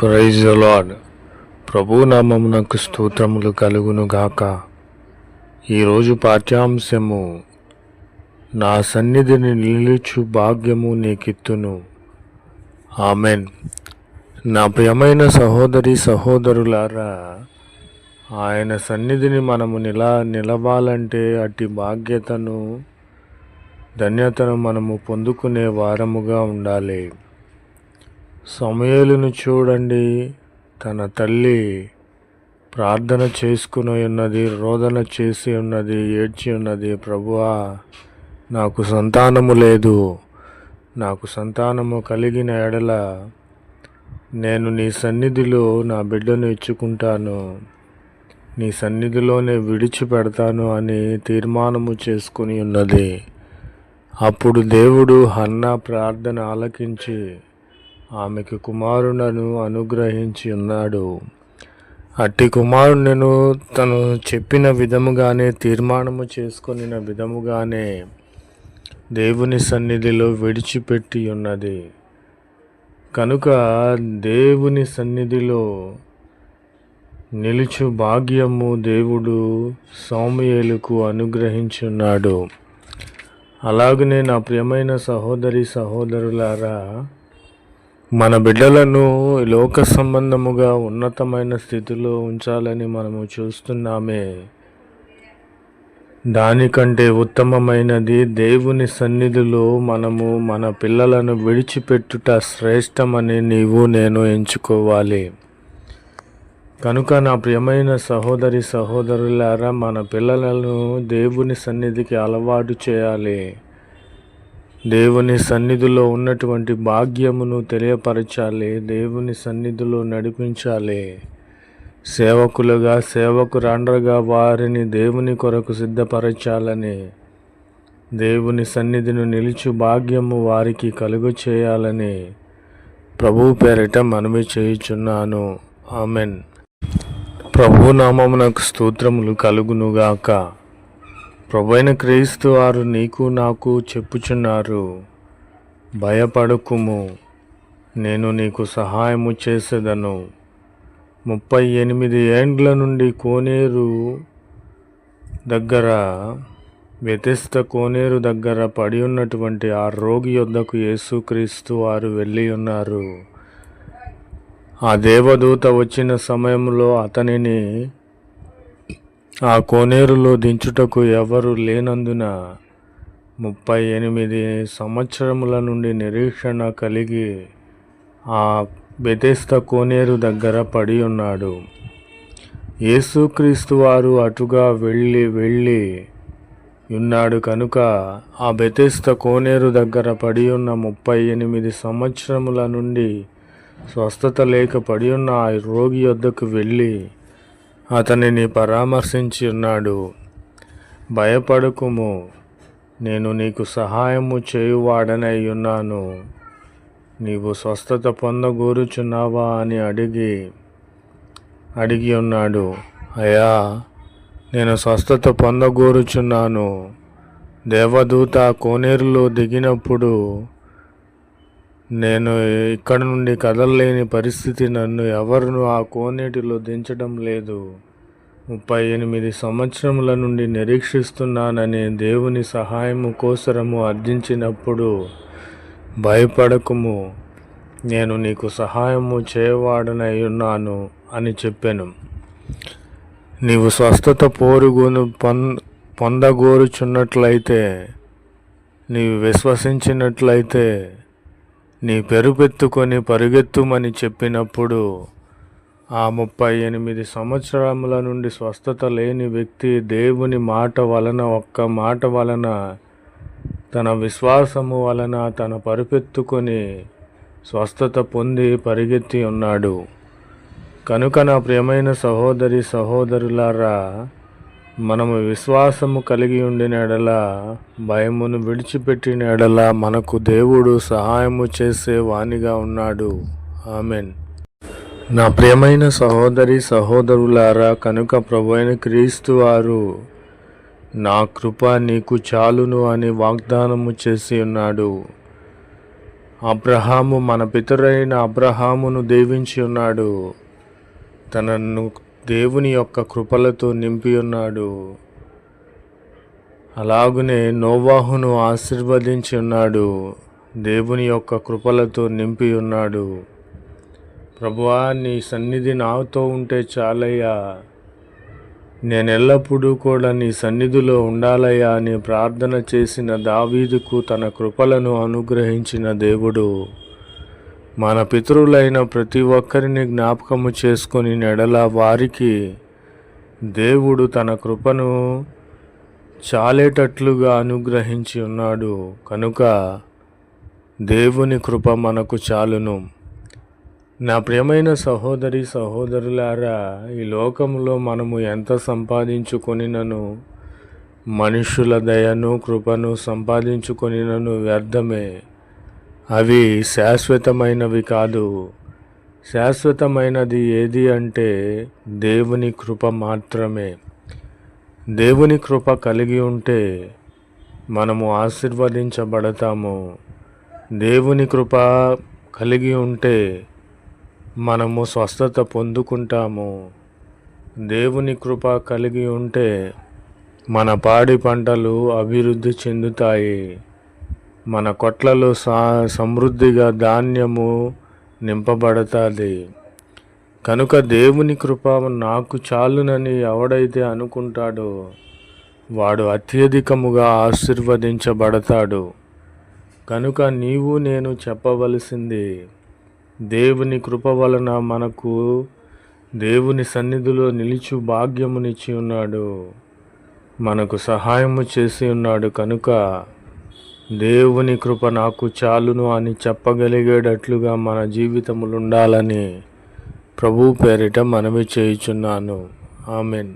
Praise the lord. ప్రభు నామమునకు స్తోత్రములు కలుగును గాక. ఈరోజు పాఠ్యాంశము, నా సన్నిధిని నిలుచు భాగ్యము నీకిత్తును. ఆమెన్. నా ప్రియమైన సహోదరి సహోదరులారా, ఆయన సన్నిధిని మనము నిలవాలంటే అట్టి భాగ్యతను ధన్యతను మనము పొందుకునే వారముగా ఉండాలి. సమూయేలును చూడండి, తన తల్లి ప్రార్థన చేసుకుని ఉన్నది, రోదన చేసి ఉన్నది, ఏడ్చి ఉన్నది. ప్రభువా, నాకు సంతానము లేదు, నాకు సంతానము కలిగిన ఎడల నేను నీ సన్నిధిలో నా బిడ్డను ఇచ్చుకుంటాను, నీ సన్నిధిలోనే విడిచిపెడతాను అని తీర్మానము చేసుకుని ఉన్నది. అప్పుడు దేవుడు హన్నా ప్రార్థన ఆలకించి ఆమెకు కుమారులను అనుగ్రహించి ఉన్నాడు. అట్టి కుమారులను తను చెప్పిన విధముగానే, తీర్మానము చేసుకొనిన విధముగానే దేవుని సన్నిధిలో విడిచిపెట్టి ఉన్నది. కనుక దేవుని సన్నిధిలో నిలుచు భాగ్యము దేవుడు సమూయేలుకు అనుగ్రహించి ఉన్నాడు. అలాగనే నా ప్రియమైన సహోదరి సహోదరులారా, మన బిడ్డలను లోక సంబంధముగా ఉన్నతమైన స్థితిలో ఉంచాలని మనము చూస్తున్నామే. దానికంటే ఉత్తమమైనది దేవుని సన్నిధిలో మనము మన పిల్లలను విడిచిపెట్టుట శ్రేష్టమని నీవు నేను ఎంచుకోవాలి. కనుక నా ప్రియమైన సహోదరి సహోదరులారా, మన పిల్లలను దేవుని సన్నిధికి అలవాటు చేయాలి. దేవుని సన్నిధిలో ఉన్నటువంటి భాగ్యమును తెలియపరచాలి, దేవుని సన్నిధిలో నడిపించాలి. సేవకులుగా, సేవకురాండ్రగా వారిని దేవుని కొరకు సిద్ధపరచాలని, దేవుని సన్నిధిని నిలిచి భాగ్యము వారికి కలుగు చేయాలని ప్రభు పేరిట మనవి చేయుచున్నాను. ఆమెన్. ప్రభు నామమునకు స్తోత్రములు కలుగునుగాక. ప్రభువైన క్రీస్తు వారు నీకు నాకు చెప్పుచున్నారు, భయపడకుము, నేను నీకు సహాయము చేసేదను. 38 ఏండ్ల నుండి కోనేరు దగ్గర, బెతెస్దా కోనేరు దగ్గర పడి ఉన్నటువంటి ఆ రోగి యొద్దకు యేసుక్రీస్తు వారు వెళ్ళి ఉన్నారు. ఆ దేవదూత వచ్చిన సమయంలో అతనిని ఆ కోనేరులో దించుటకు ఎవరు లేనందున 38 సంవత్సరముల నుండి నిరీక్షణ కలిగి ఆ బెతెస్దా కోనేరు దగ్గర పడి ఉన్నాడు. యేసుక్రీస్తు వారు అటుగా వెళ్ళి ఉన్నాడు. కనుక ఆ బెతెస్దా కోనేరు దగ్గర పడి ఉన్న 38 సంవత్సరముల నుండి స్వస్థత లేక పడి ఉన్న ఆ రోగి వద్దకు వెళ్ళి అతనిని పరామర్శించి ఉన్నాడు. భయపడకుము, నేను నీకు సహాయము చేయువాడనై ఉన్నాను, నీవు స్వస్థత పొందగోరుచున్నావా అని అడిగి ఉన్నాడు. అయ్యా, నేను స్వస్థత పొందగోరుచున్నాను. దేవదూత కోనేరులో దిగినప్పుడు నేను ఇక్కడ నుండి కదలలేని పరిస్థితి, నన్ను ఎవరును ఆ కోనేటిలో దించడం లేదు. 38 సంవత్సరముల నుండి నిరీక్షిస్తున్నానని దేవుని సహాయము కోసరము అర్థించినప్పుడు, భయపడకుము, నేను నీకు సహాయము చేయవాడనై ఉన్నాను అని చెప్పాను. నీవు స్వస్థత పొందగోరుచున్నట్లయితే, నీవు విశ్వసించినట్లయితే నీ పెరుపెత్తుకొని పరుగెత్తుమని చెప్పినప్పుడు, ఆ 38 సంవత్సరముల నుండి స్వస్థత లేని వ్యక్తి దేవుని మాట వలన, ఒక్క మాట వలన, తన విశ్వాసము వలన తన పరుపెత్తుకొని స్వస్థత పొంది పరిగెత్తి ఉన్నాడు. కనుక నా ప్రియమైన సహోదరి సహోదరులారా, మనము విశ్వాసము కలిగి ఉండిన ఎడల, భయమును విడిచిపెట్టిన ఎడల మనకు దేవుడు సహాయము చేసే వానిగా ఉన్నాడు. ఆమెన్. నా ప్రియమైన సహోదరి సహోదరులారా, కనుక ప్రభువైన క్రీస్తు వారు నా కృప నీకు చాలును అని వాగ్దానము చేసి ఉన్నాడు. అబ్రహాము మన పితరైన అబ్రహామును దీవించి ఉన్నాడు. తనను దేవుని యొక్క కృపలతో నింపి ఉన్నాడు. అలాగునే నోవాహును ఆశీర్వదించి ఉన్నాడు. దేవుని యొక్క కృపలతో నింపి ఉన్నాడు. ప్రభువా, నీ సన్నిధి నాతో ఉంటే చాలయ్యా, నేను ఎల్లప్పుడూ కూడా నీ సన్నిధిలో ఉండాలయ్యా అని ప్రార్థన చేసిన దావీదుకు తన కృపలను అనుగ్రహించిన దేవుడు మన పితరులైన ప్రతి ఒక్కరిని జ్ఞాపకము చేసుకొని నెడల వారికి దేవుడు తన కృపను చాలేటట్లుగా అనుగ్రహించి ఉన్నాడు. కనుక దేవుని కృప మనకు చాలును. నా ప్రియమైన సహోదరి సహోదరులారా, ఈ లోకంలో మనము ఎంత సంపాదించుకొనినను, మనుషుల దయను కృపను సంపాదించుకొనినను వ్యర్థమే. అవి శాశ్వతమైనవి కాదు. శాశ్వతమైనది ఏది అంటే దేవుని కృప మాత్రమే. దేవుని కృప కలిగి ఉంటే మనము ఆశీర్వదించబడతాము. దేవుని కృప కలిగి ఉంటే మనము స్వస్థత పొందుకుంటాము. దేవుని కృప కలిగి ఉంటే మన పాడి పంటలు అభివృద్ధి చెందుతాయి. మన కొట్లలో సమృద్ధిగా ధాన్యము నింపబడతాది. కనుక దేవుని కృప నాకు చాలునని ఎవడైతే అనుకుంటాడో వాడు అత్యధికముగా ఆశీర్వదించబడతాడు. కనుక నీవు నేను చెప్పవలసింది, దేవుని కృప వలన మనకు దేవుని సన్నిధిలో నిలిచు భాగ్యమునిచ్చి ఉన్నాడు, మనకు సహాయము చేసి ఉన్నాడు. కనుక దేవుని కృప నాకు చాలును అని చెప్పగలిగేటట్లుగా మన జీవితములు ఉండాలని ప్రభు పేరిట మనవి చేయుచున్నాను. ఆమెన్.